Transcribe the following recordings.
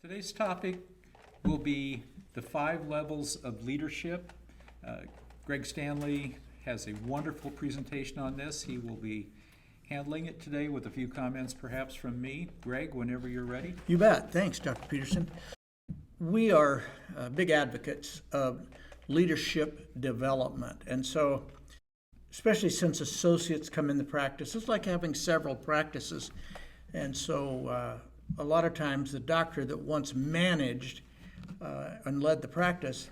Today's topic will be the 5 levels of leadership. Greg Stanley has a wonderful presentation on this. He will be handling it today with a few comments perhaps from me. Greg, whenever you're ready. You bet. Thanks, Dr. Peterson. We are big advocates of leadership development. And so, especially since associates come into practice, it's like having several practices. And so a lot of times the doctor that once managed and led the practice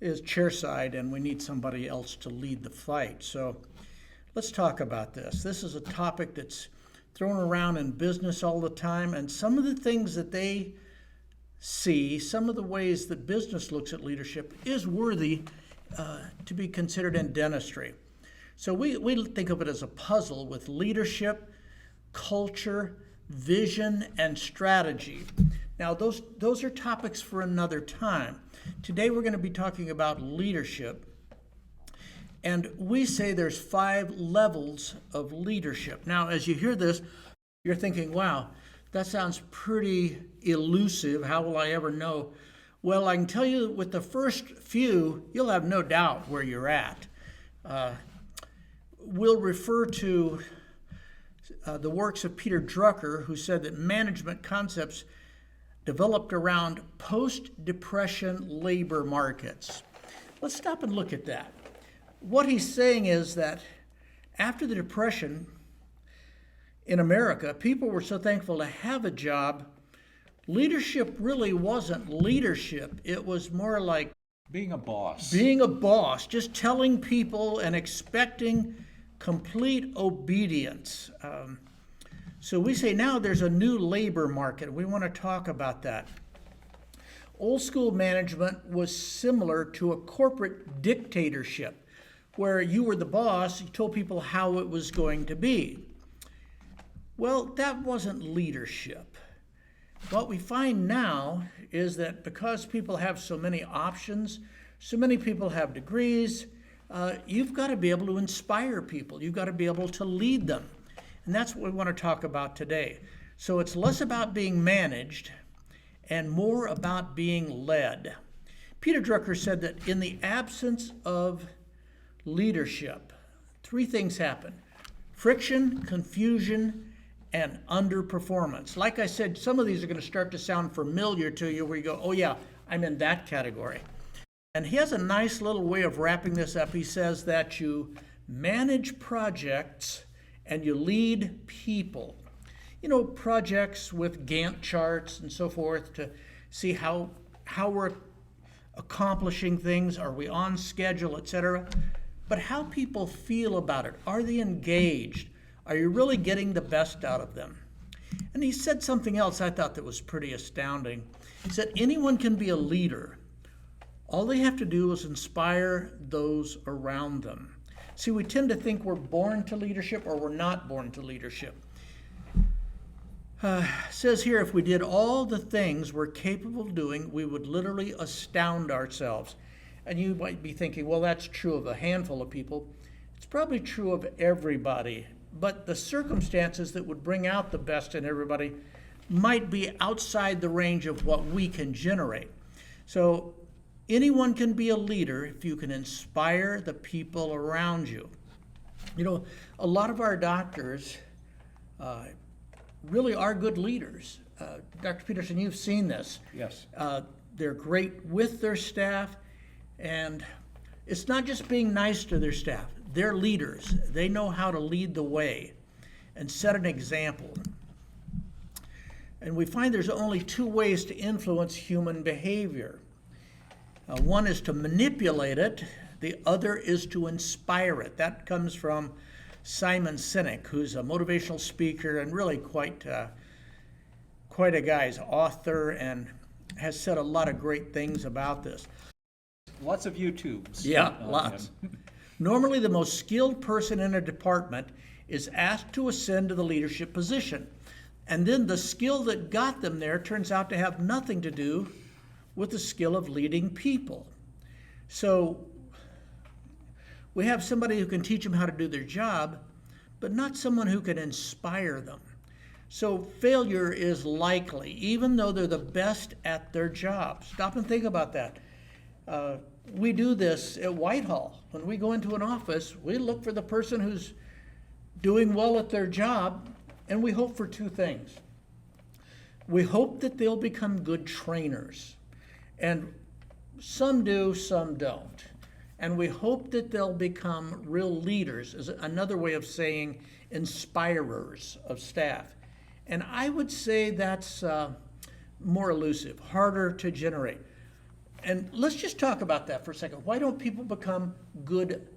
is chairside, and we need somebody else to lead the fight. So let's talk about this. This is a topic that's thrown around in business all the time, and some of the things that they see, some of the ways that business looks at leadership is worthy to be considered in dentistry. So we think of it as a puzzle with leadership, culture, vision, and strategy. Now, those are topics for another time. Today, we're going to be talking about leadership. And we say there's 5 levels of leadership. Now, as you hear this, you're thinking, wow, that sounds pretty elusive. How will I ever know? Well, I can tell you with the first few, you'll have no doubt where you're at. We'll refer to the works of Peter Drucker, who said that management concepts developed around post-depression labor markets. Let's stop and look at that. What he's saying is that after the Depression in America, people were so thankful to have a job. Leadership really wasn't leadership. It was more like being a boss. Being a boss, just telling people and expecting complete obedience. So we say now there's a new labor market. We want to talk about that. Old school management was similar to a corporate dictatorship, where you were the boss, you told people how it was going to be. Well, that wasn't leadership. What we find now is that because people have so many options, so many people have degrees, you've got to be able to inspire people. You've got to be able to lead them. And that's what we want to talk about today. So it's less about being managed and more about being led. Peter Drucker said that in the absence of leadership, 3 things happen: friction, confusion, and underperformance. Like I said, some of these are going to start to sound familiar to you, where you go, oh yeah, I'm in that category. And he has a nice little way of wrapping this up. He says that you manage projects and you lead people. You know, projects with Gantt charts and so forth to see how we're accomplishing things, are we on schedule, etc. But how people feel about it. Are they engaged? Are you really getting the best out of them? And he said something else I thought that was pretty astounding. He said, anyone can be a leader. All they have to do is inspire those around them. See, we tend to think we're born to leadership or we're not born to leadership. Says here, if we did all the things we're capable of doing, we would literally astound ourselves. And you might be thinking, well, that's true of a handful of people. It's probably true of everybody. But the circumstances that would bring out the best in everybody might be outside the range of what we can generate. So anyone can be a leader if you can inspire the people around you. You know, a lot of our doctors really are good leaders. Dr. Peterson, you've seen this. Yes. They're great with their staff, and it's not just being nice to their staff. They're leaders. They know how to lead the way and set an example. And we find there's only 2 ways to influence human behavior. One is to manipulate it. The other is to inspire it. That comes from Simon Sinek, who's a motivational speaker and really quite a guy. He's an author and has said a lot of great things about this. Lots of YouTubes. Yeah, lots. Normally, the most skilled person in a department is asked to ascend to the leadership position. And then the skill that got them there turns out to have nothing to do with the skill of leading people. So we have somebody who can teach them how to do their job, but not someone who can inspire them. So failure is likely, even though they're the best at their job. Stop and think about that. We do this at Whitehall. When we go into an office, we look for the person who's doing well at their job, and we hope for two things. We hope that they'll become good trainers, and some do, some don't. And we hope that they'll become real leaders, is another way of saying inspirers of staff. And I would say that's more elusive, harder to generate. And let's just talk about that for a second. Why don't people become good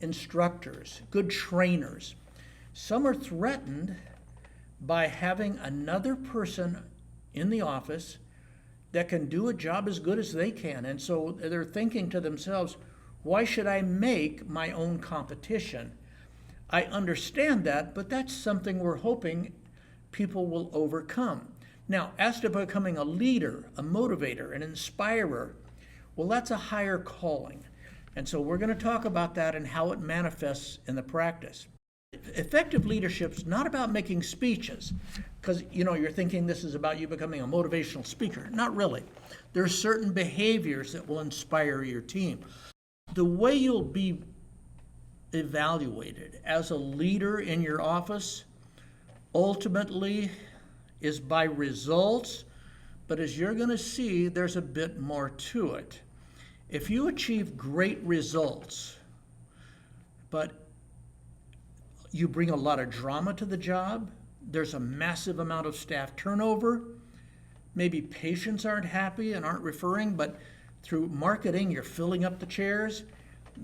instructors, good trainers? Some are threatened by having another person in the office that can do a job as good as they can. And so they're thinking to themselves, why should I make my own competition? I understand that, but that's something we're hoping people will overcome. Now, as to becoming a leader, a motivator, an inspirer, well, that's a higher calling. And so we're going to talk about that and how it manifests in the practice. Effective leadership's not about making speeches, because you're thinking this is about you becoming a motivational speaker. Not really. There are certain behaviors that will inspire your team. The way you'll be evaluated as a leader in your office ultimately is by results, but as you're going to see, there's a bit more to it. If you achieve great results, but you bring a lot of drama to the job, there's a massive amount of staff turnover, maybe patients aren't happy and aren't referring, but through marketing you're filling up the chairs,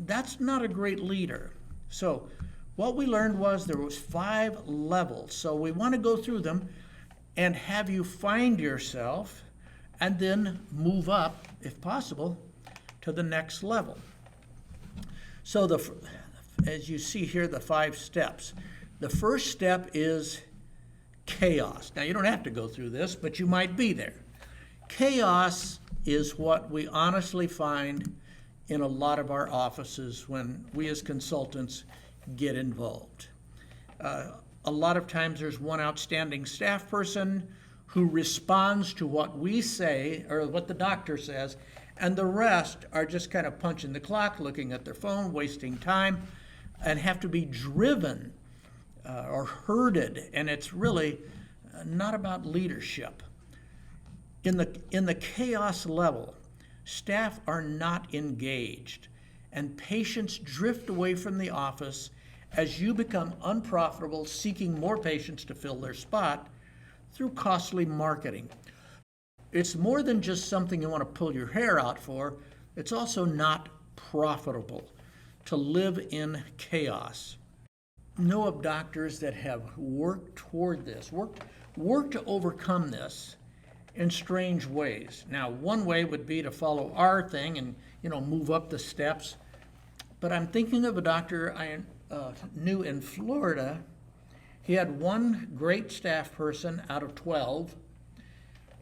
that's not a great leader. So what we learned was there was 5 levels. So we want to go through them and have you find yourself and then move up, if possible, to the next level. So as you see here, the 5 steps. The first step is chaos. Now, you don't have to go through this, but you might be there. Chaos is what we honestly find in a lot of our offices when we as consultants get involved. A lot of times there's one outstanding staff person who responds to what we say or what the doctor says, and the rest are just kind of punching the clock, looking at their phone, wasting time, and have to be driven or herded, and it's really not about leadership. In the chaos level, staff are not engaged, and patients drift away from the office as you become unprofitable, seeking more patients to fill their spot through costly marketing. It's more than just something you want to pull your hair out for. It's also not profitable to live in chaos. Know of doctors that have worked toward this, worked to overcome this in strange ways. Now, one way would be to follow our thing and, move up the steps. But I'm thinking of a doctor I knew in Florida. He had one great staff person out of 12.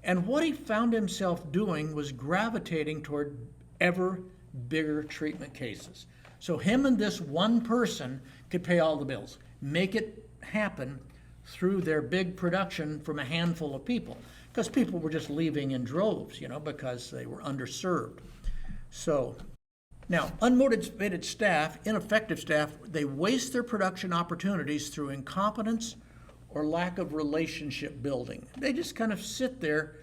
And what he found himself doing was gravitating toward ever bigger treatment cases. So him and this one person could pay all the bills, make it happen through their big production from a handful of people, because people were just leaving in droves, because they were underserved. So now, unmotivated staff, ineffective staff, they waste their production opportunities through incompetence or lack of relationship building. They just kind of sit there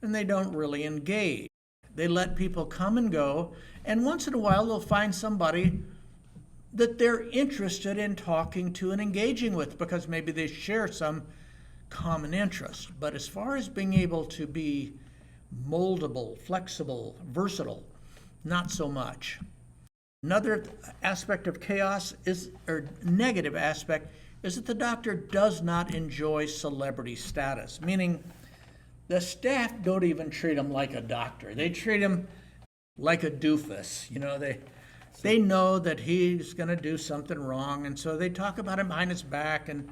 and they don't really engage. They let people come and go, and once in a while they'll find somebody that they're interested in talking to and engaging with because maybe they share some common interest. But as far as being able to be moldable, flexible, versatile, not so much. Another aspect of chaos or negative aspect, is that the doctor does not enjoy celebrity status, meaning the staff don't even treat him like a doctor. They treat him like a doofus. They know that he's going to do something wrong, and so they talk about him behind his back and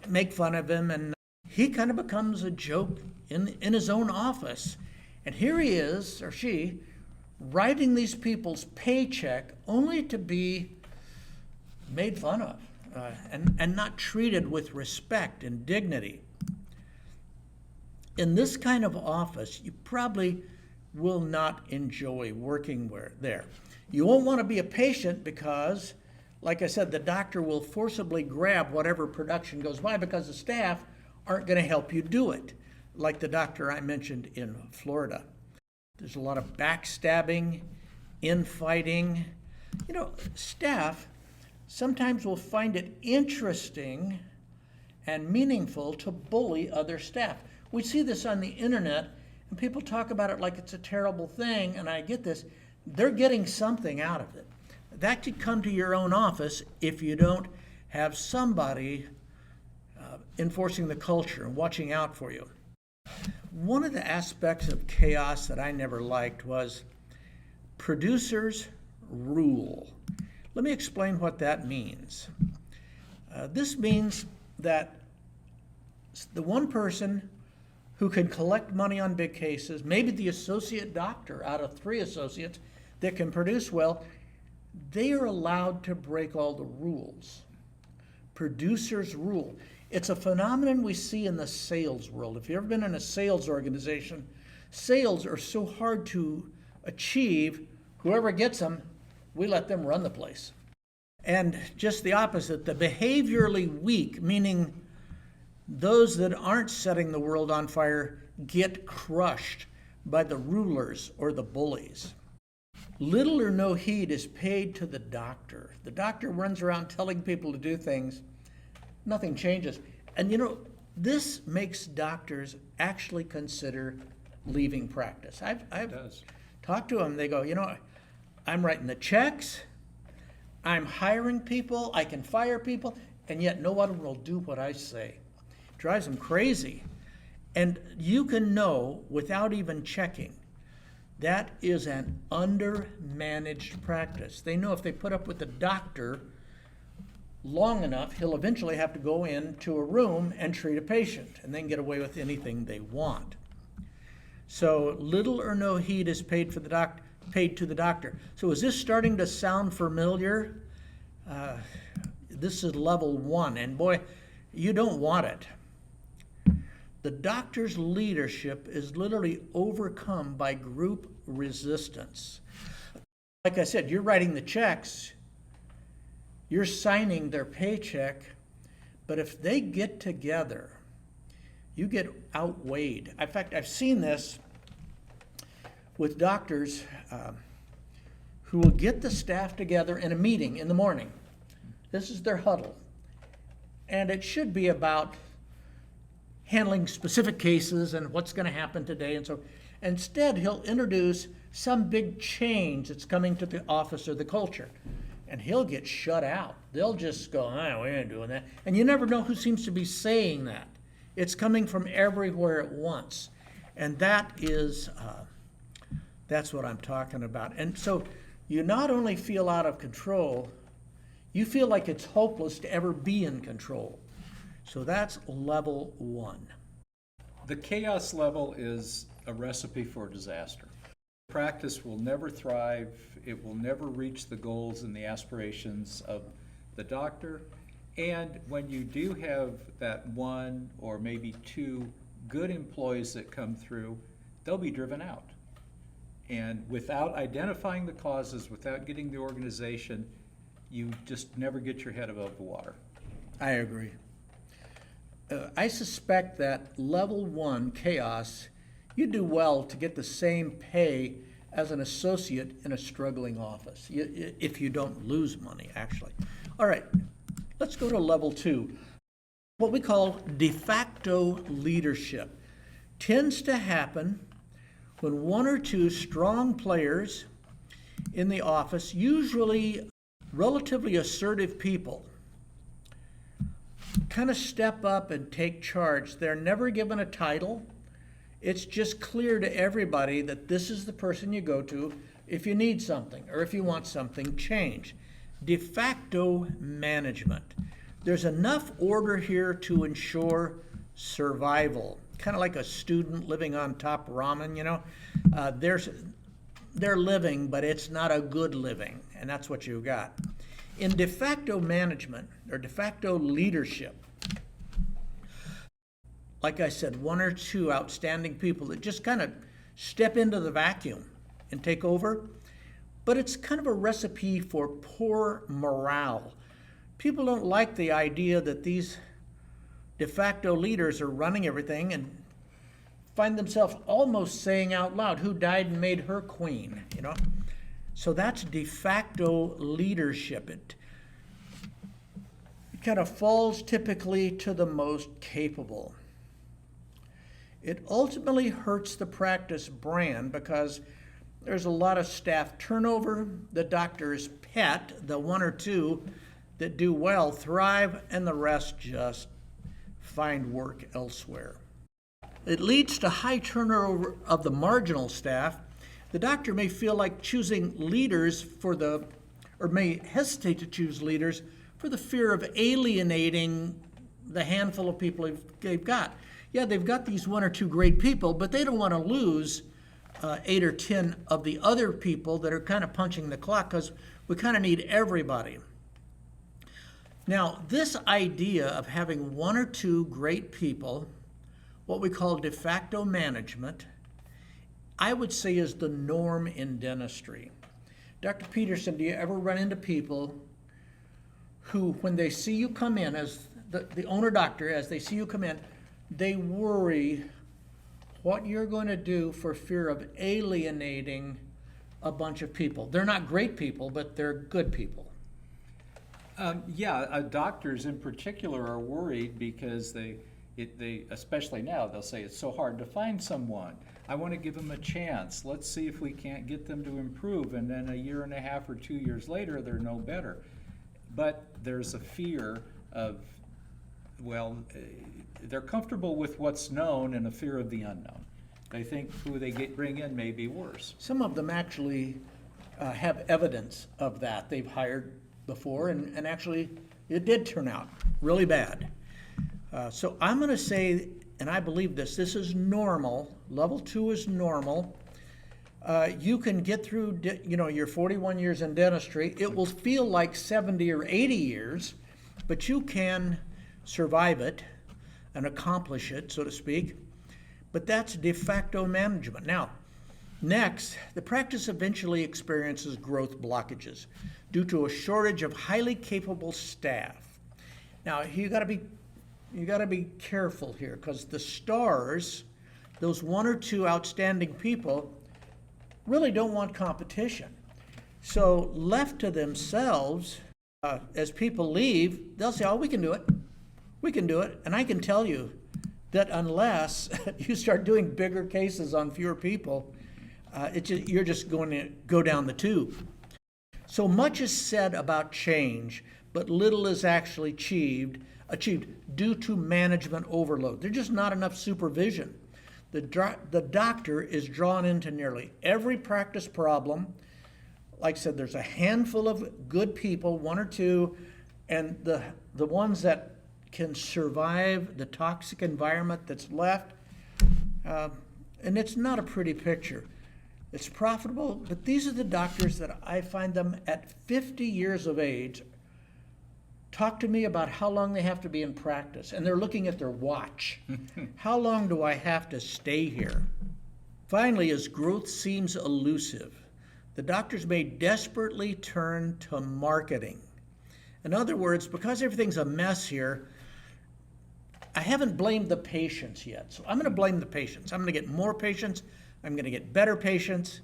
make fun of him, and he kind of becomes a joke in his own office. And here he is, or she, writing these people's paycheck only to be made fun of and not treated with respect and dignity. in this kind of office, you probably will not enjoy working there. You won't want to be a patient because, like I said, the doctor will forcibly grab whatever production goes by because the staff aren't going to help you do it, like the doctor I mentioned in Florida. There's a lot of backstabbing, infighting. You know, staff sometimes will find it interesting and meaningful to bully other staff. We see this on the internet, and people talk about it like it's a terrible thing, and I get this. They're getting something out of it. That could come to your own office if you don't have somebody enforcing the culture and watching out for you. One of the aspects of chaos that I never liked was producers rule. Let me explain what that means. This means that the one person who can collect money on big cases, maybe the associate doctor out of 3 associates that can produce well, they are allowed to break all the rules. Producers rule. It's a phenomenon we see in the sales world. If you've ever been in a sales organization, sales are so hard to achieve. Whoever gets them, we let them run the place. And just the opposite, the behaviorally weak, meaning those that aren't setting the world on fire, get crushed by the rulers or the bullies. Little or no heed is paid to the doctor. The doctor runs around telling people to do things. Nothing changes. And you know, this makes doctors actually consider leaving practice. I've talked to them. They go, you know, I'm writing the checks, I'm hiring people, I can fire people, and yet no one will do what I say. It drives them crazy. And you can know without even checking, that is an undermanaged practice. They know if they put up with the doctor long enough, he'll eventually have to go into a room and treat a patient and then get away with anything they want. So little or no heed is paid to the doctor. So is this starting to sound familiar? This is level 1, and boy, you don't want it. The doctor's leadership is literally overcome by group resistance. Like I said, you're writing the checks, you're signing their paycheck, but if they get together, you get outweighed. In fact, I've seen this with doctors who will get the staff together in a meeting in the morning. This is their huddle. And it should be about handling specific cases and what's going to happen today and so. Instead, he'll introduce some big change that's coming to the office or the culture. And he'll get shut out. They'll just go, oh, we ain't doing that. And you never know who seems to be saying that. It's coming from everywhere at once. And that is, that's what I'm talking about. And so you not only feel out of control, you feel like it's hopeless to ever be in control. So that's level 1. The chaos level is a recipe for disaster. Practice will never thrive. It will never reach the goals and the aspirations of the doctor. And when you do have that 1 or maybe 2 good employees that come through, they'll be driven out. And without identifying the causes, without getting the organization, you just never get your head above the water. I agree. I suspect that level 1, chaos, you do well to get the same pay as an associate in a struggling office, if you don't lose money, actually. All right, let's go to level 2. What we call de facto leadership tends to happen when 1 or 2 strong players in the office, usually relatively assertive people, kind of step up and take charge. They're never given a title. It's just clear to everybody that this is the person you go to if you need something or if you want something changed. De facto management. There's enough order here to ensure survival. Kind of like a student living on top ramen, you know. They're living, but it's not a good living, and that's what you've got. In de facto management or de facto leadership, like I said, one or two outstanding people that just kind of step into the vacuum and take over. But it's kind of a recipe for poor morale. People don't like the idea that these de facto leaders are running everything and find themselves almost saying out loud, who died and made her queen, you know? So that's de facto leadership. It kind of falls typically to the most capable. It ultimately hurts the practice brand because there's a lot of staff turnover. The doctor's pet, the one or two that do well, thrive, and the rest just find work elsewhere. It leads to high turnover of the marginal staff. The doctor may feel like choosing leaders or may hesitate to choose leaders for the fear of alienating the handful of people they've got. Yeah, they've got these one or two great people, but they don't want to lose 8 or 10 of the other people that are kind of punching the clock, because we kind of need everybody. Now, this idea of having one or two great people, what we call de facto management, I would say is the norm in dentistry. Dr. Peterson, do you ever run into people who, when they see you come in as the owner doctor, as they see you come in, they worry what you're going to do for fear of alienating a bunch of people? They're not great people, but they're good people. Doctors in particular are worried because they especially now, they'll say it's so hard to find someone. I want to give them a chance. Let's see if we can't get them to improve. And then a year and a half or 2 years later, they're no better. But there's a fear of, they're comfortable with what's known and a fear of the unknown. They think who they bring in may be worse. Some of them actually have evidence of that. They've hired before, and actually it did turn out really bad. So I'm going to say, and I believe this is normal. Level 2 is normal. You can get through, your 41 years in dentistry. It will feel like 70 or 80 years, but you can survive it and accomplish it, so to speak. But that's de facto management. Now, next, the practice eventually experiences growth blockages due to a shortage of highly capable staff. Now, you got to be careful here, because the stars, those one or two outstanding people, really don't want competition. So left to themselves, as people leave, they'll say, oh, we can do it. We can do it. And I can tell you that unless you start doing bigger cases on fewer people, you're just going to go down the tube. So much is said about change, but little is actually achieved due to management overload. There's just not enough supervision. The doctor is drawn into nearly every practice problem. Like I said, there's a handful of good people, one or two, and the ones that can survive the toxic environment that's left. And it's not a pretty picture. It's profitable, but these are the doctors that I find them at 50 years of age talk to me about how long they have to be in practice, and they're looking at their watch. How long do I have to stay here? Finally, as growth seems elusive, the doctors may desperately turn to marketing. In other words, because everything's a mess here, I haven't blamed the patients yet. So I'm going to blame the patients. I'm going to get more patients. I'm going to get better patients.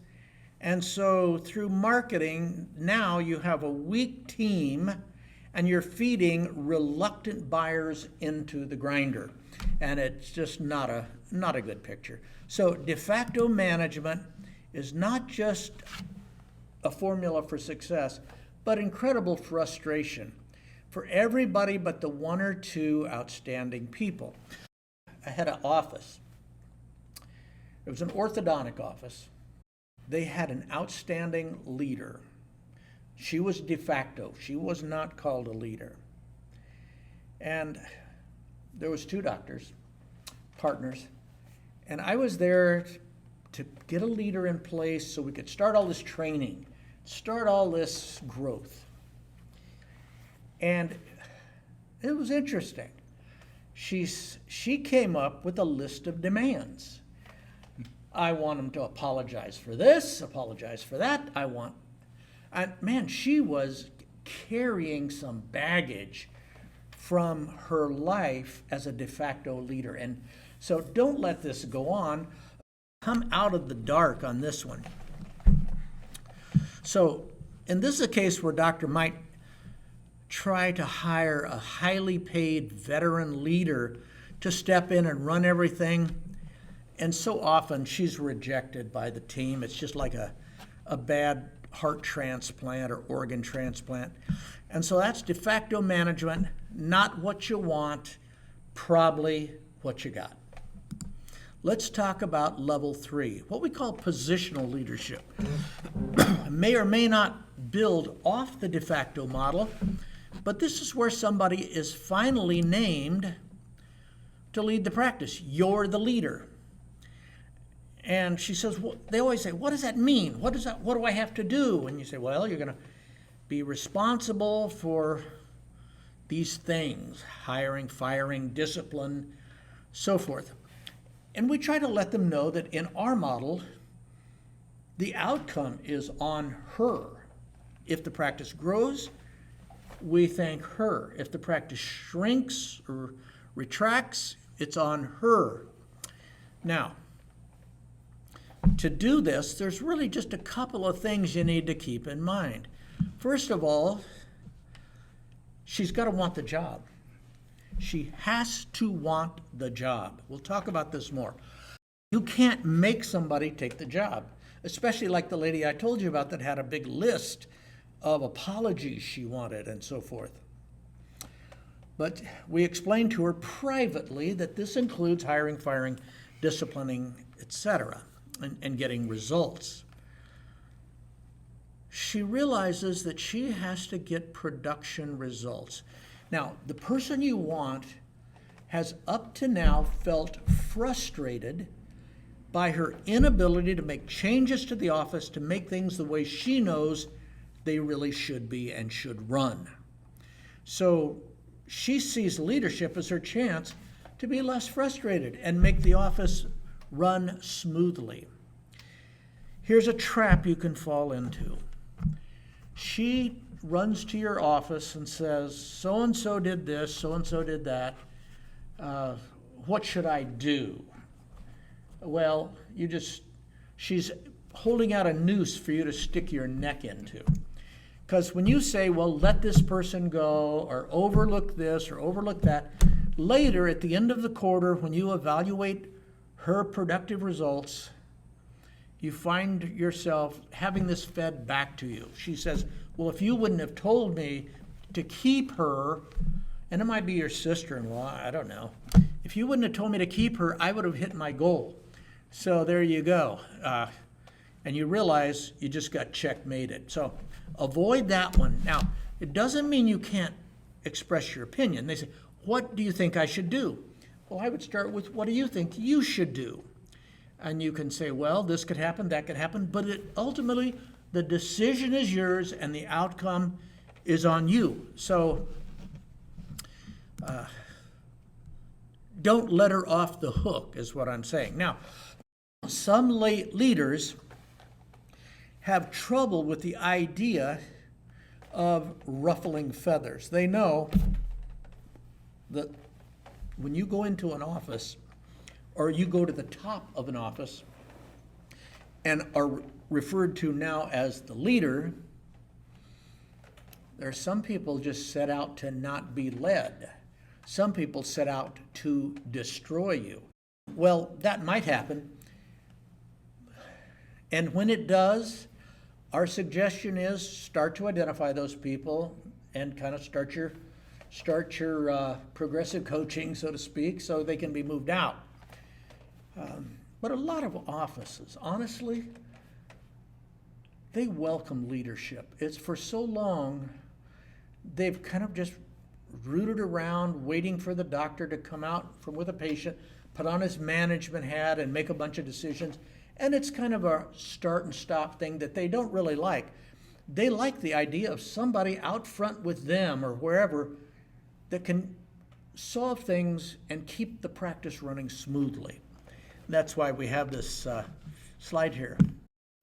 And so through marketing, now you have a weak team and you're feeding reluctant buyers into the grinder. And it's just not a good picture. So de facto management is not just a formula for success, but incredible frustration for everybody but the one or two outstanding people. I had an office. It was an orthodontic office. They had an outstanding leader. She was de facto. She was not called a leader. And there was two doctors, partners, and I was there to get a leader in place so we could start all this training, start all this growth. And it was interesting. she came up with a list of demands. I want him to apologize for this, apologize for that. And man, she was carrying some baggage from her life as a de facto leader. And so don't let this go on. Come out of the dark on this one. So, and this is a case where a doctor might try to hire a highly paid veteran leader to step in and run everything. And so often she's rejected by the team. It's just like a bad heart transplant or organ transplant. And so that's de facto management, not what you want, probably what you got. Let's talk about level 3, what we call positional leadership. May or may not build off the de facto model, but this is where somebody is finally named to lead the practice. You're the leader. And she says, well, they always say, what does that mean? What do I have to do? And you say, well, you're going to be responsible for these things, hiring, firing, discipline, so forth. And we try to let them know that in our model, the outcome is on her. If the practice grows, we thank her. If the practice shrinks or retracts, it's on her. Now, to do this, there's really just a couple of things you need to keep in mind. First of all, she's got to want the job. She has to want the job. We'll talk about this more. You can't make somebody take the job, especially like the lady I told you about that had a big list of apologies she wanted and so forth. But we explained to her privately that this includes hiring, firing, disciplining, etc., and getting results. She realizes that she has to get production results. Now, the person you want has up to now felt frustrated by her inability to make changes to the office to make things the way she knows they really should be and should run. So she sees leadership as her chance to be less frustrated and make the office run smoothly. Here's a trap you can fall into. She runs to your office and says, so-and-so did this, so-and-so did that. What should I do? Well, she's holding out a noose for you to stick your neck into. Because when you say, well, let this person go, or overlook this, or overlook that, later at the end of the quarter, when you evaluate her productive results, you find yourself having this fed back to you. She says, well, if you wouldn't have told me to keep her, and it might be your sister-in-law, I don't know. If you wouldn't have told me to keep her, I would have hit my goal. So there you go. And you realize you just got checkmated. So avoid that one. Now, it doesn't mean you can't express your opinion. They say, what do you think I should do? Well, I would start with, what do you think you should do? And you can say, well, this could happen, that could happen, but ultimately, the decision is yours and the outcome is on you. So don't let her off the hook, is what I'm saying. Now, some leaders have trouble with the idea of ruffling feathers. They know that when you go into an office, or you go to the top of an office and are referred to now as the leader, there are some people just set out to not be led. Some people set out to destroy you. Well, that might happen. And when it does, our suggestion is start to identify those people and kind of start your progressive coaching, so to speak, so they can be moved out. But a lot of offices, honestly, they welcome leadership. It's for so long, they've kind of just rooted around waiting for the doctor to come out from with a patient, put on his management hat and make a bunch of decisions. And it's kind of a start and stop thing that they don't really like. They like the idea of somebody out front with them or wherever that can solve things and keep the practice running smoothly. That's why we have this slide here.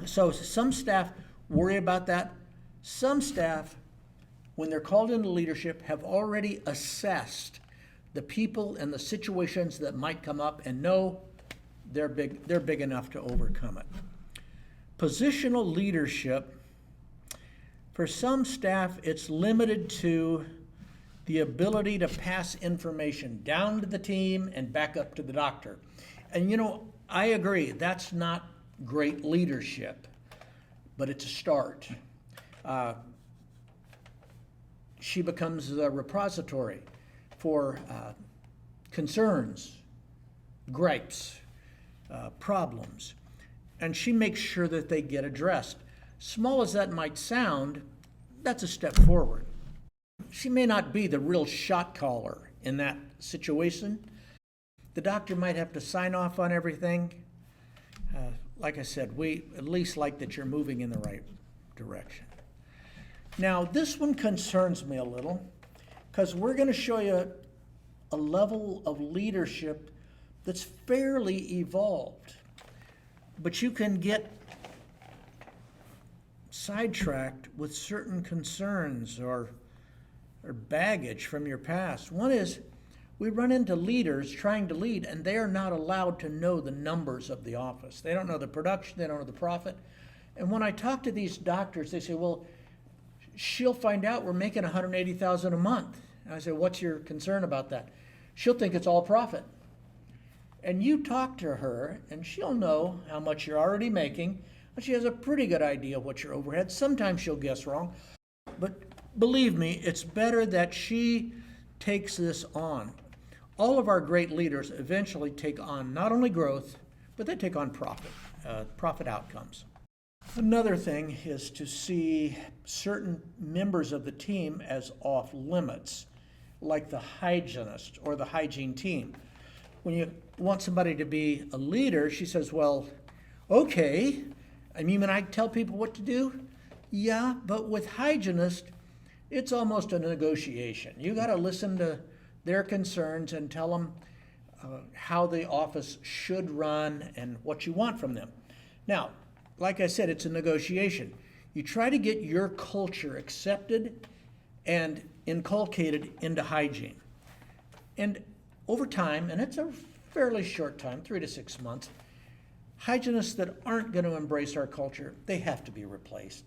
So some staff worry about that. Some staff, when they're called into leadership, have already assessed the people and the situations that might come up and know they're big enough to overcome it. Positional leadership, for some staff, it's limited to the ability to pass information down to the team and back up to the doctor. And I agree, that's not great leadership, but it's a start. She becomes a repository for concerns, gripes, problems, and she makes sure that they get addressed. Small as that might sound, that's a step forward. She may not be the real shot caller in that situation. The doctor might have to sign off on everything. Like I said, we at least like that you're moving in the right direction. Now, this one concerns me a little because we're going to show you a level of leadership that's fairly evolved. But you can get sidetracked with certain concerns or baggage from your past. One is we run into leaders trying to lead, and they are not allowed to know the numbers of the office. They don't know the production, they don't know the profit. And when I talk to these doctors, they say, well, she'll find out we're making $180,000 a month. And I say, what's your concern about that? She'll think it's all profit. And you talk to her, and she'll know how much you're already making, and she has a pretty good idea of what your overhead. Sometimes she'll guess wrong, but believe me, it's better that she takes this on. All of our great leaders eventually take on not only growth, but they take on profit outcomes. Another thing is to see certain members of the team as off limits, like the hygienist or the hygiene team. When you want somebody to be a leader, she says, well, okay, I mean, when I tell people what to do, yeah, but with hygienist, it's almost a negotiation. You got to listen to their concerns and tell them how the office should run and what you want from them. Now, like I said, it's a negotiation. You try to get your culture accepted and inculcated into hygiene. And over time, and it's a fairly short time, 3 to 6 months, hygienists that aren't going to embrace our culture, they have to be replaced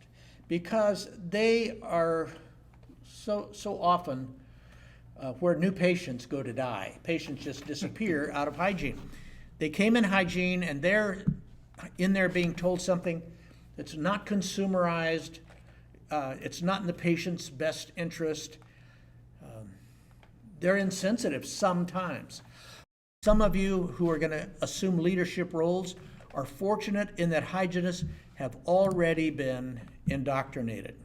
because they are so often where new patients go to die. Patients just disappear out of hygiene. They came in hygiene and they're in there being told something that's not consumerized, it's not in the patient's best interest. They're insensitive sometimes. Some of you who are going to assume leadership roles are fortunate in that hygienists have already been indoctrinated.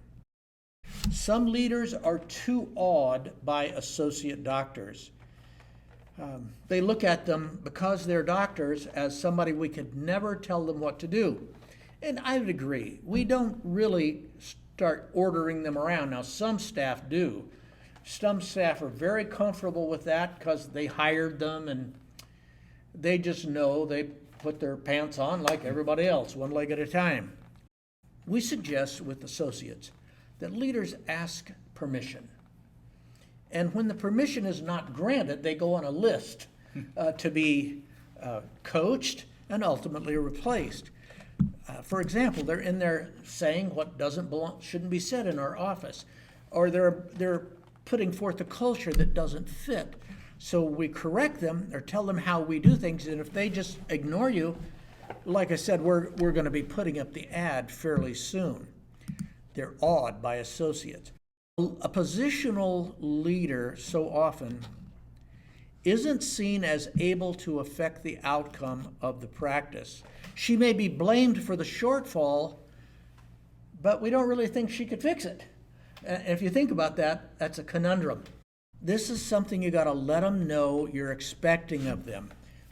Some leaders are too awed by associate doctors. They look at them, because they're doctors, as somebody we could never tell them what to do. And I would agree. We don't really start ordering them around. Now, some staff do. Some staff are very comfortable with that because they hired them and they just know they put their pants on like everybody else, one leg at a time. We suggest with associates that leaders ask permission. And when the permission is not granted, they go on a list to be coached and ultimately replaced. For example, they're in there saying what shouldn't be said in our office, or they're putting forth a culture that doesn't fit. So we correct them or tell them how we do things, and if they just ignore you, like I said, we're going to be putting up the ad fairly soon. They're awed by associates. A positional leader so often isn't seen as able to affect the outcome of the practice. She may be blamed for the shortfall, but we don't really think she could fix it. And if you think about that, that's a conundrum. This is something you got to let them know you're expecting of them.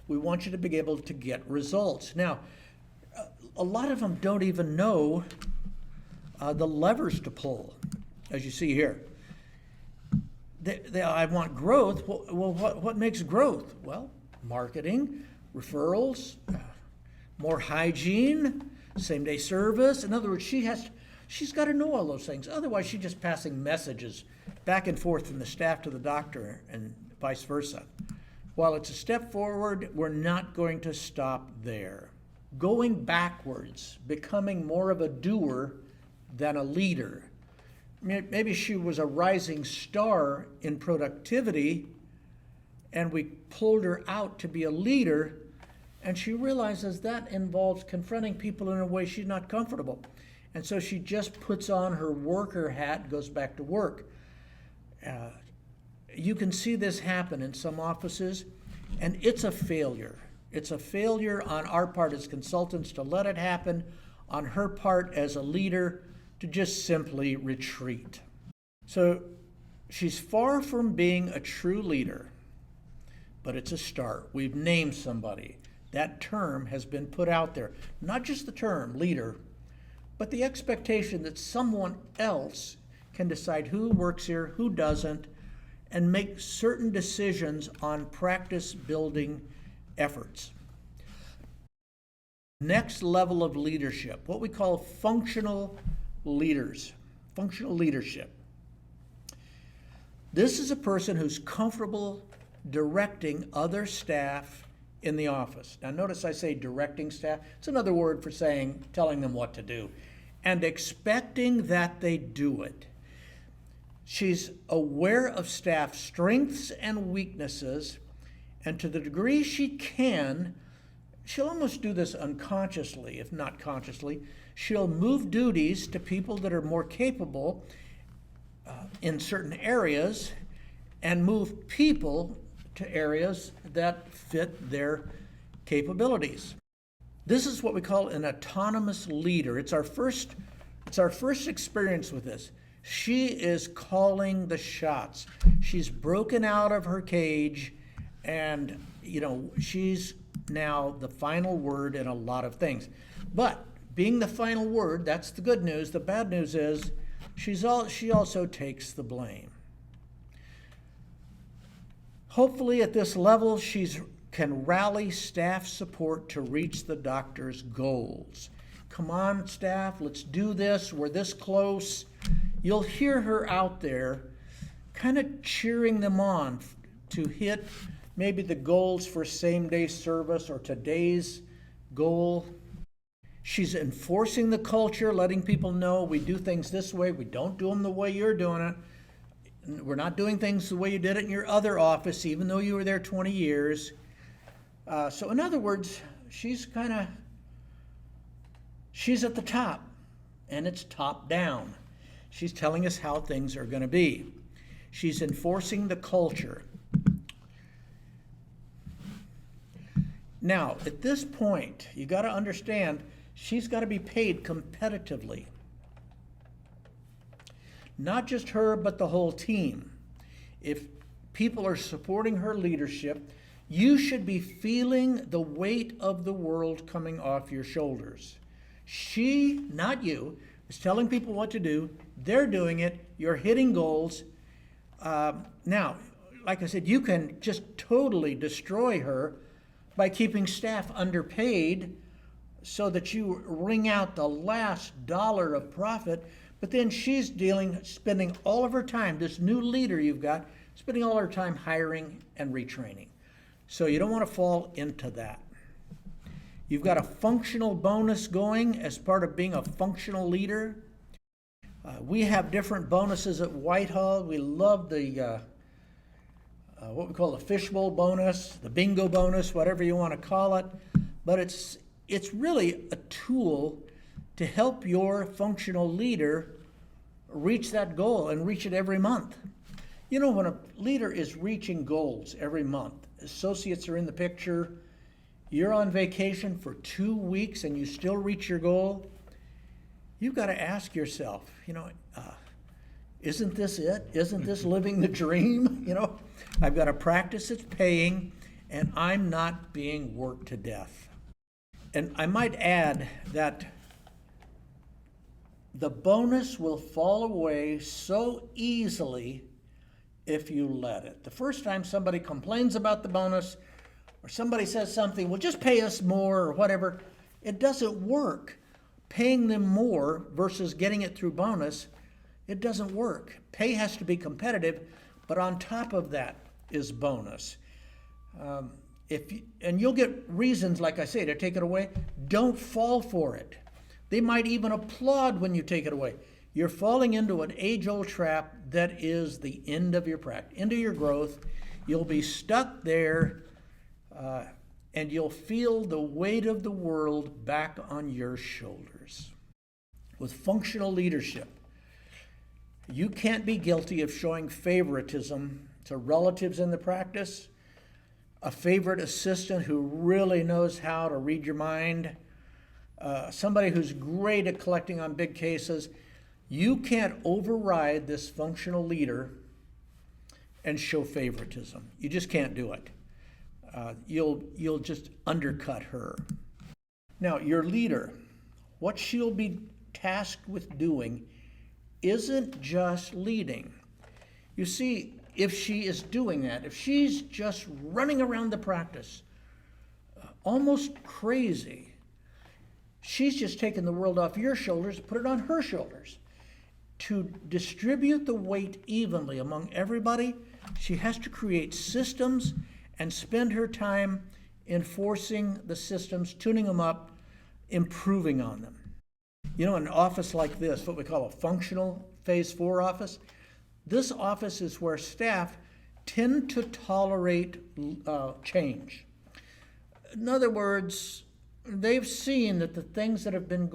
We want you to be able to get results. Now, a lot of them don't even know the levers to pull, as you see here. I want growth. Well, what makes growth? Well, marketing, referrals, more hygiene, same-day service. In other words, she's got to know all those things. Otherwise, she's just passing messages back and forth from the staff to the doctor and vice versa. While it's a step forward, we're not going to stop there. Going backwards, becoming more of a doer than a leader. Maybe she was a rising star in productivity, and we pulled her out to be a leader, and she realizes that involves confronting people in a way she's not comfortable. And so she just puts on her worker hat and goes back to work. You can see this happen in some offices, and it's a failure. It's a failure on our part as consultants to let it happen, on her part as a leader to just simply retreat. So she's far from being a true leader, but it's a start. We've named somebody. That term has been put out there. Not just the term leader, but the expectation that someone else can decide who works here, who doesn't, and make certain decisions on practice building efforts. Next level of leadership, what we call functional leaders, functional leadership. This is a person who's comfortable directing other staff in the office. Now notice I say directing staff. It's another word for telling them what to do, and expecting that they do it. She's aware of staff strengths and weaknesses, and to the degree she can, she'll almost do this unconsciously, if not consciously. She'll move duties to people that are more capable in certain areas, and move people to areas that fit their capabilities. This is what we call an autonomous leader. It's our first experience with this. She is calling the shots. She's broken out of her cage, and she's now the final word in a lot of things. But being the final word, that's the good news. The bad news is she also takes the blame. Hopefully at this level, she can rally staff support to reach the doctor's goals. Come on, staff, let's do this. We're this close. You'll hear her out there kind of cheering them on to hit maybe the goals for same-day service or today's goal. She's enforcing the culture, letting people know we do things this way. We don't do them the way you're doing it. We're not doing things the way you did it in your other office, even though you were there 20 years. So in other words, she's at the top, and it's top down. She's telling us how things are going to be. She's enforcing the culture. Now, at this point, you got to understand, she's got to be paid competitively. Not just her, but the whole team. If people are supporting her leadership, you should be feeling the weight of the world coming off your shoulders. She, not you, is telling people what to do. They're doing it. You're hitting goals. Now, like I said, you can just totally destroy her by keeping staff underpaid so that you wring out the last dollar of profit. But then she's spending all of her time, this new leader you've got, spending all her time hiring and retraining. So you don't want to fall into that. You've got a functional bonus going as part of being a functional leader. We have different bonuses at Whitehall. We love the what we call the fishbowl bonus, the bingo bonus, whatever you want to call it. But it's really a tool to help your functional leader reach that goal and reach it every month. You know, when a leader is reaching goals every month, associates are in the picture, you're on vacation for 2 weeks and you still reach your goal, you've got to ask yourself, isn't this it? Isn't this living the dream? I've got a practice that's paying, and I'm not being worked to death. And I might add that the bonus will fall away so easily if you let it. The first time somebody complains about the bonus or somebody says something, well, just pay us more or whatever, it doesn't work. Paying them more versus getting it through bonus, it doesn't work. Pay has to be competitive, but on top of that is bonus. And you'll get reasons, like I say, to take it away. Don't fall for it. They might even applaud when you take it away. You're falling into an age-old trap that is the end of your practice, end of your growth. You'll be stuck there, and you'll feel the weight of the world back on your shoulders. With functional leadership, you can't be guilty of showing favoritism to relatives in the practice, a favorite assistant who really knows how to read your mind, somebody who's great at collecting on big cases. You can't override this functional leader and show favoritism. You just can't do it. You'll just undercut her. Now, your leader, what she'll be tasked with doing isn't just leading. You see, if she is doing that, if she's just running around the practice, almost crazy, she's just taking the world off your shoulders, put it on her shoulders. To distribute the weight evenly among everybody, she has to create systems and spend her time enforcing the systems, tuning them up, improving on them. You know, an office like this, what we call a functional phase 4 office, this office is where staff tend to tolerate change. In other words, they've seen that the things that have been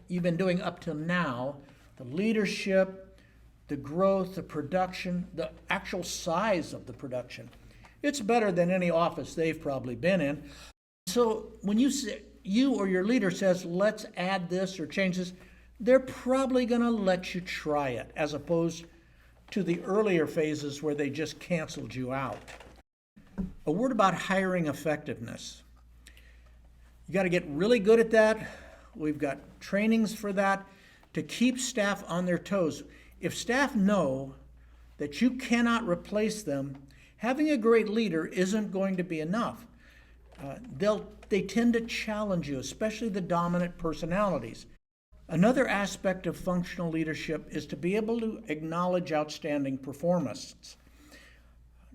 you've been doing up to now, the leadership, the growth, the production, the actual size of the production, it's better than any office they've probably been in. So when you or your leader says, let's add this or change this, they're probably going to let you try it, as opposed to the earlier phases where they just canceled you out. A word about hiring effectiveness. You got to get really good at that. We've got trainings for that to keep staff on their toes. If staff know that you cannot replace them, having a great leader isn't going to be enough. They tend to challenge you, especially the dominant personalities. Another aspect of functional leadership is to be able to acknowledge outstanding performance.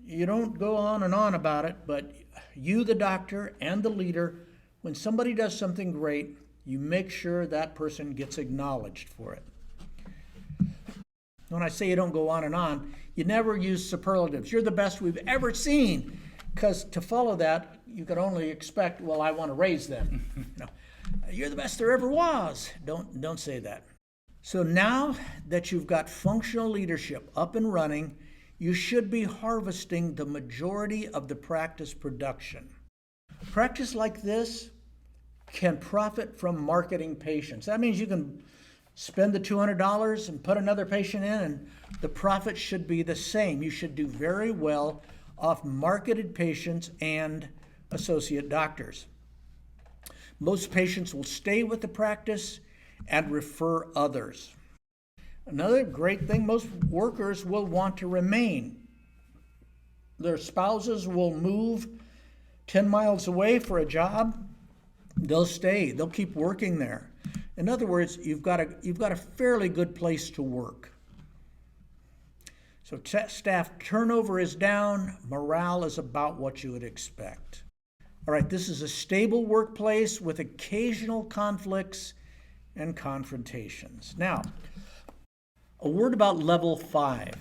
You don't go on and on about it, but you, the doctor, and the leader, when somebody does something great, you make sure that person gets acknowledged for it. When I say you don't go on and on, you never use superlatives. You're the best we've ever seen, because to follow that, you could only expect, well, I want to raise them. No. You're the best there ever was. Don't say that. So now that you've got functional leadership up and running, you should be harvesting the majority of the practice production. Practice like this can profit from marketing patients. That means you can spend the $200 and put another patient in, and the profit should be the same. You should do very well off marketed patients and associate doctors. Most patients will stay with the practice and refer others. Another great thing, most workers will want to remain. Their spouses will move 10 miles away for a job. They'll stay. They'll keep working there. In other words, you've got a fairly good place to work. So staff turnover is down. Morale is about what you would expect. All right, this is a stable workplace with occasional conflicts and confrontations. Now, a word about level 5.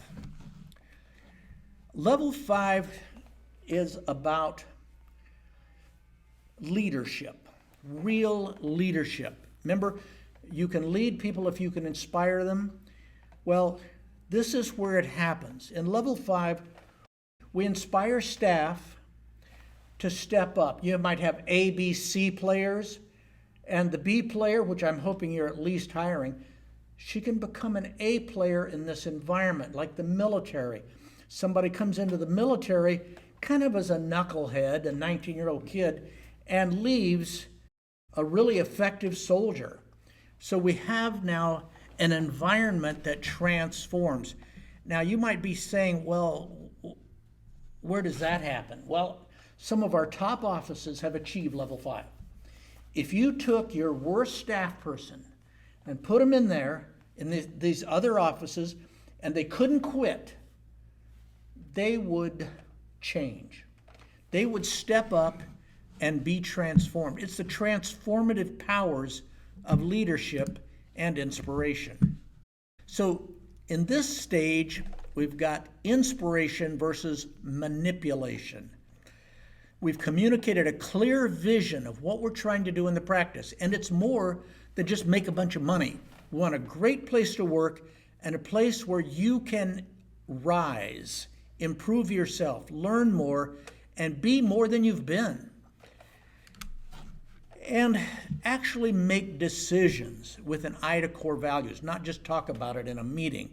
Level 5 is about leadership, real leadership. Remember, you can lead people if you can inspire them. Well, this is where it happens. In level 5, we inspire staff to step up. You might have A, B, C players, and the B player, which I'm hoping you're at least hiring, she can become an A player in this environment, like the military. Somebody comes into the military kind of as a knucklehead, a 19-year-old kid, and leaves a really effective soldier. So we have now an environment that transforms. Now, you might be saying, well, where does that happen? Well, some of our top offices have achieved level 5. If you took your worst staff person and put them in there, in these other offices, and they couldn't quit, they would change. They would step up and be transformed. It's the transformative powers of leadership and inspiration. So in this stage, we've got inspiration versus manipulation. We've communicated a clear vision of what we're trying to do in the practice, and it's more than just make a bunch of money. We want a great place to work and a place where you can rise, improve yourself, learn more, and be more than you've been. And actually make decisions with an eye to core values, not just talk about it in a meeting.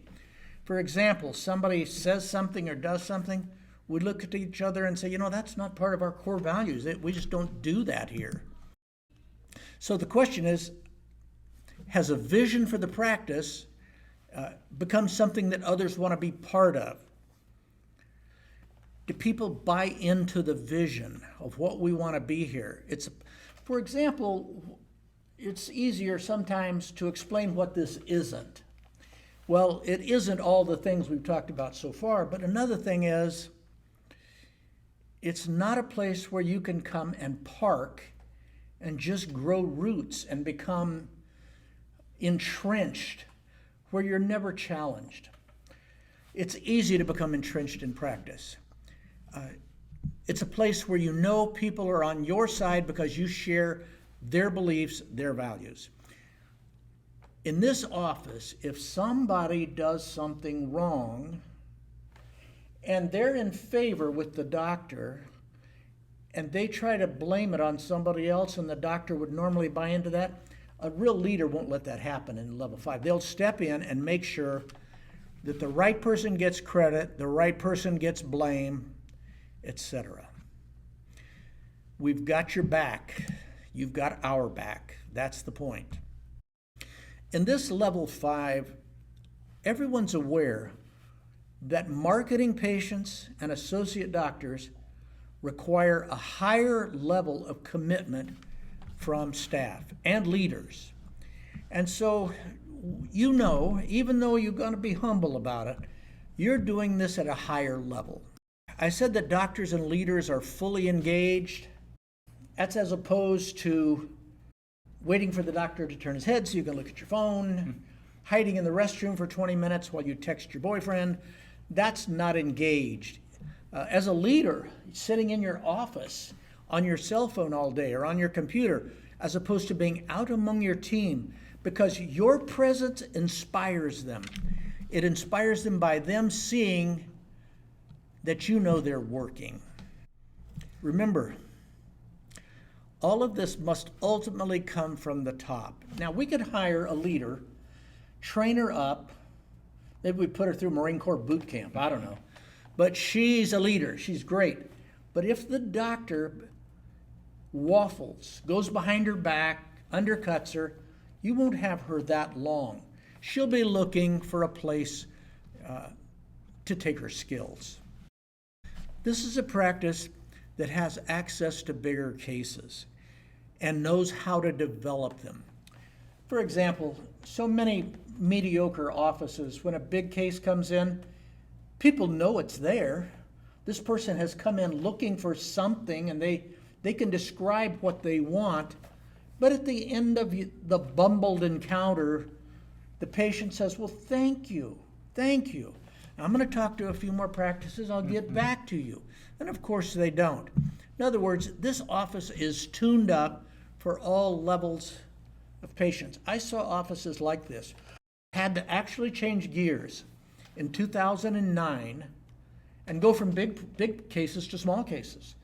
For example, somebody says something or does something, we look at each other and say, that's not part of our core values. We just don't do that here. So the question is, has a vision for the practice become something that others want to be part of? Do people buy into the vision of what we want to be here? For example, it's easier sometimes to explain what this isn't. Well, it isn't all the things we've talked about so far, but another thing is, it's not a place where you can come and park and just grow roots and become entrenched, where you're never challenged. It's easy to become entrenched in practice. It's a place where people are on your side because you share their beliefs, their values. In this office, if somebody does something wrong and they're in favor with the doctor and they try to blame it on somebody else and the doctor would normally buy into that, a real leader won't let that happen in level 5. They'll step in and make sure that the right person gets credit, the right person gets blame, etc. We've got your back. You've got our back. That's the point. In this level 5, everyone's aware that marketing patients and associate doctors require a higher level of commitment from staff and leaders. And so, even though you're going to be humble about it, you're doing this at a higher level. I said that doctors and leaders are fully engaged. That's as opposed to waiting for the doctor to turn his head so you can look at your phone, hiding in the restroom for 20 minutes while you text your boyfriend. That's not engaged. As a leader, sitting in your office on your cell phone all day or on your computer, as opposed to being out among your team, because your presence inspires them. It inspires them by them seeing that they're working. Remember, all of this must ultimately come from the top. Now, we could hire a leader, train her up, maybe we put her through Marine Corps boot camp, I don't know. But she's a leader, she's great. But if the doctor waffles, goes behind her back, undercuts her, you won't have her that long. She'll be looking for a place to take her skills. This is a practice that has access to bigger cases and knows how to develop them. For example, so many mediocre offices, when a big case comes in, people know it's there. This person has come in looking for something and they can describe what they want, but at the end of the bumbled encounter, the patient says, well, thank you. I'm going to talk to a few more practices, I'll get back to you. And of course they don't. In other words, this office is tuned up for all levels of patients. I saw offices like this. Had to actually change gears in 2009 and go from big cases to small cases.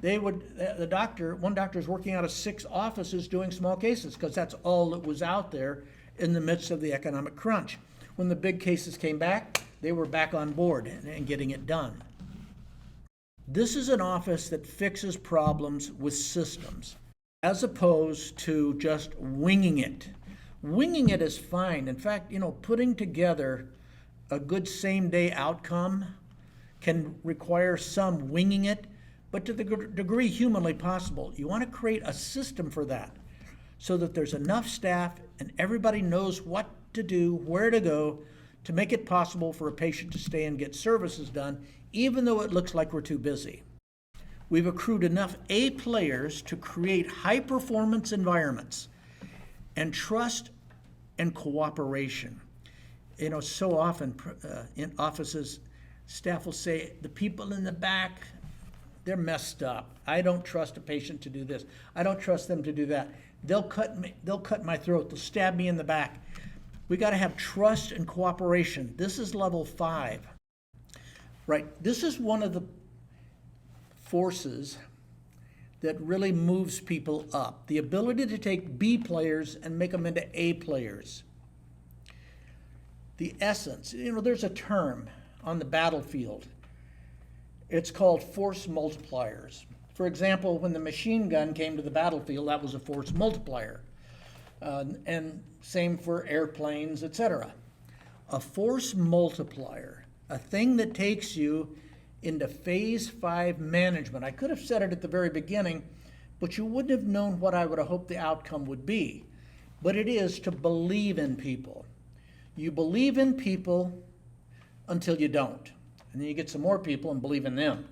One doctor is working out of 6 offices doing small cases because that's all that was out there in the midst of the economic crunch. When the big cases came back, they were back on board and getting it done. This is an office that fixes problems with systems, as opposed to just winging it. Winging it is fine. In fact, putting together a good same-day outcome can require some winging it, but to the degree humanly possible. You want to create a system for that so that there's enough staff and everybody knows what to do, where to go, to make it possible for a patient to stay and get services done, even though it looks like we're too busy. We've accrued enough A players to create high-performance environments and trust and cooperation. You know, so often in offices, staff will say, the people in the back, they're messed up. I don't trust a patient to do this. I don't trust them to do that. They'll cut my throat. They'll stab me in the back. We got to have trust and cooperation. This is level 5. Right? This is one of the forces that really moves people up. The ability to take B players and make them into A players. The essence, you know, there's a term on the battlefield. It's called force multipliers. For example, when the machine gun came to the battlefield, that was a force multiplier. And same for airplanes, etc. A force multiplier, a thing that takes you into phase 5 management. I could have said it at the very beginning, but you wouldn't have known what I would have hoped the outcome would be. But it is to believe in people. You believe in people until you don't. And then you get some more people and believe in them.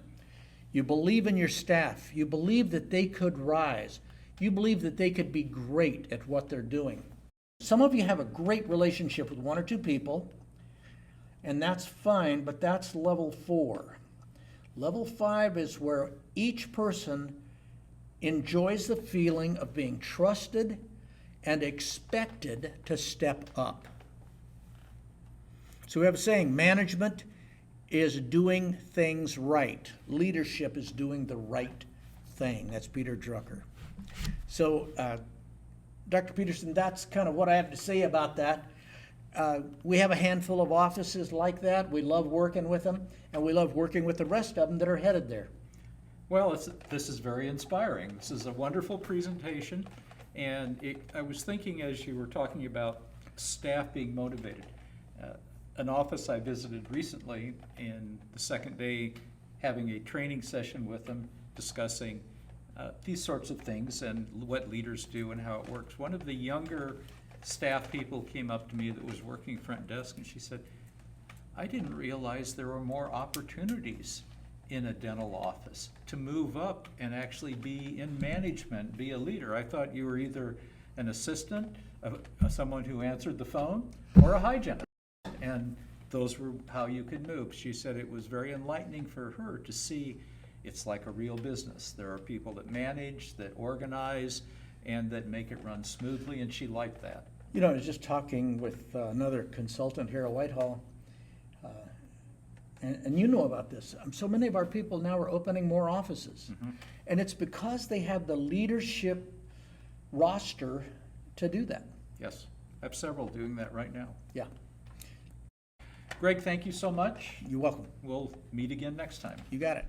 You believe in your staff. You believe that they could rise. You believe that they could be great at what they're doing. Some of you have a great relationship with 1 or 2 people, and that's fine, but that's level 4. Level 5 is where each person enjoys the feeling of being trusted and expected to step up. So we have a saying, management is doing things right. Leadership is doing the right thing. That's Peter Drucker. So, Dr. Peterson, that's kind of what I have to say about that. We have a handful of offices like that. We love working with them, and we love working with the rest of them that are headed there. Well, this is very inspiring. This is a wonderful presentation, and I was thinking as you were talking about staff being motivated. An office I visited recently, in the second day, having a training session with them, discussing these sorts of things and what leaders do and how it works. One of the younger staff people came up to me that was working front desk, and she said, I didn't realize there were more opportunities in a dental office to move up and actually be in management, be a leader. I thought you were either an assistant, someone who answered the phone, or a hygienist. And those were how you could move. She said it was very enlightening for her to see it's like a real business. There are people that manage, that organize, and that make it run smoothly, and she liked that. You know, I was just talking with another consultant here at Whitehall, and you know about this. So many of our people now are opening more offices. Mm-hmm. And it's because they have the leadership roster to do that. Yes, I have several doing that right now. Yeah. Greg, thank you so much. You're welcome. We'll meet again next time. You got it.